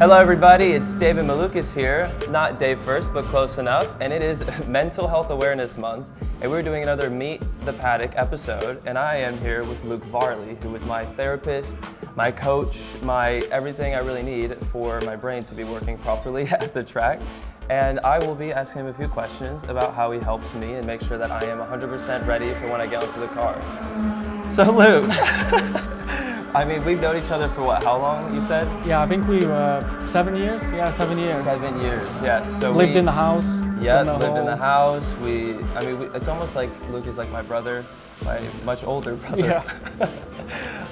Hello everybody, it's David Malukas here. Not Dave first, but close enough. And it is Mental Health Awareness Month. And we're doing another Meet the Paddock episode. And I am here with Varley, who is my therapist, my coach, my everything I really need for my brain to be working properly at the track. And I will be asking him a few questions about how he helps me and make sure that I am 100% ready for when I get into the car. So Luke, I mean, we've known each other for what, how long, you said? Yeah, I think we were 7 years. Yeah, 7 years. 7 years, yes. So lived in the house. Yeah, lived in the house. It's almost like Luke is like my brother, my much older brother. Yeah.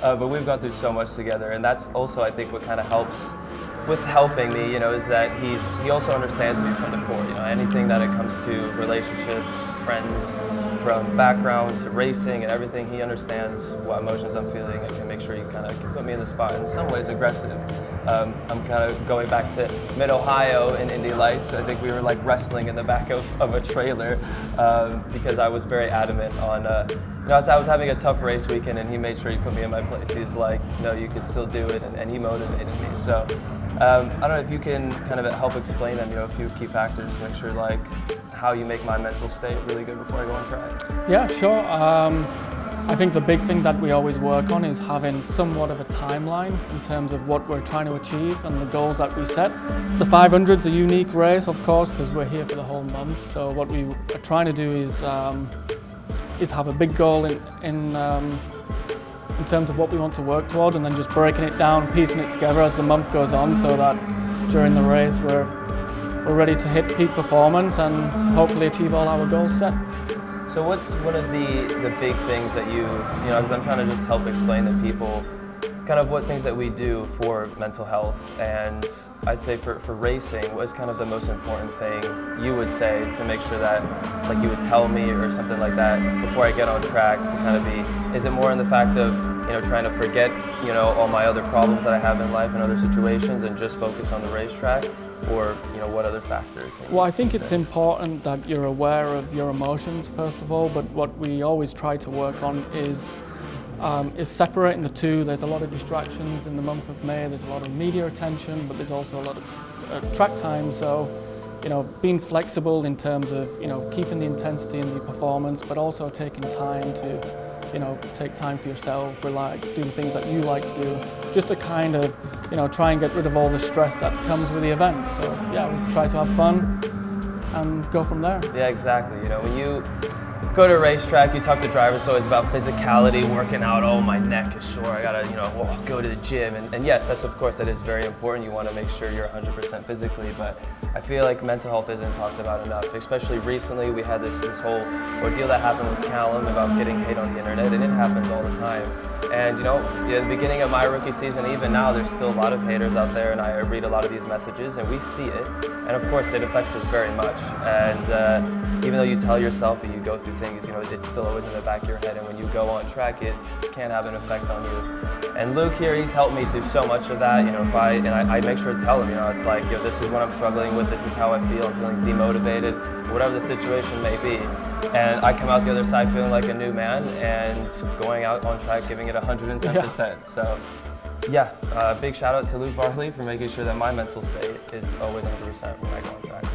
But we've gone through so much together, and that's also, I think, what kind of helps with helping me, is that he also understands me from the core. Anything that it comes to relationship, friends, from background to racing and everything, he understands what emotions I'm feeling and can make sure he kind of can put me in the spot. In some ways, aggressive. I'm kind of going back to Mid-Ohio in Indy Lights. I think we were like wrestling in the back of a trailer because I was very adamant on. I was having a tough race weekend, and he made sure he put me in my place. He's like, no, you can still do it, and he motivated me. So I don't know if you can kind of help explain them, a few key factors to make sure like how you make my mental state really good before I go on track. Yeah, sure. I think the big thing that we always work on is having somewhat of a timeline in terms of what we're trying to achieve and the goals that we set. The 500's a unique race, of course, because we're here for the whole month. So what we are trying to do is have a big goal in terms of what we want to work towards, and then just breaking it down, piecing it together as the month goes on, so that during the race we're ready to hit peak performance and hopefully achieve all our goals set. So what's one of the big things that because I'm trying to just help explain to people kind of what things that we do for mental health, and I'd say for racing, what's kind of the most important thing you would say to make sure that, like you would tell me or something like that before I get on track to kind of be, is it more in the fact of, trying to forget, all my other problems that I have in life and other situations and just focus on the racetrack? Or, what other factors? Well, I think it's important that you're aware of your emotions, first of all, but what we always try to work on is separating the two. There's a lot of distractions in the month of May. There's a lot of media attention, but there's also a lot of track time. So, being flexible in terms of, keeping the intensity in the performance, but also taking time to, take time for yourself, relax, do the things that you like to do, just to kind of, try and get rid of all the stress that comes with the event. So yeah, we try to have fun and go from there. Yeah, exactly. When you go to a racetrack, you talk to drivers, so it's about physicality, working out. Oh, my neck is sore, I gotta, go to the gym. And yes, that is very important. You want to make sure you're 100% physically, but I feel like mental health isn't talked about enough. Especially recently, we had this whole ordeal that happened with Callum about getting hate on the internet, and it happens all the time. And at the beginning of my rookie season, even now, there's still a lot of haters out there, and I read a lot of these messages, and we see it. And of course, it affects us very much. And even though you tell yourself that you go through things, it's still always in the back of your head, and when you go on track, it can have an effect on you. And Luke here, he's helped me do so much of that. I make sure to tell him, it's like, this is what I'm struggling with, this is how I feel, I'm feeling demotivated, whatever the situation may be. And I come out the other side feeling like a new man and going out on track, giving it 110%. Yeah. So, yeah, big shout out to Luke Varley for making sure that my mental state is always 100% when I go on track.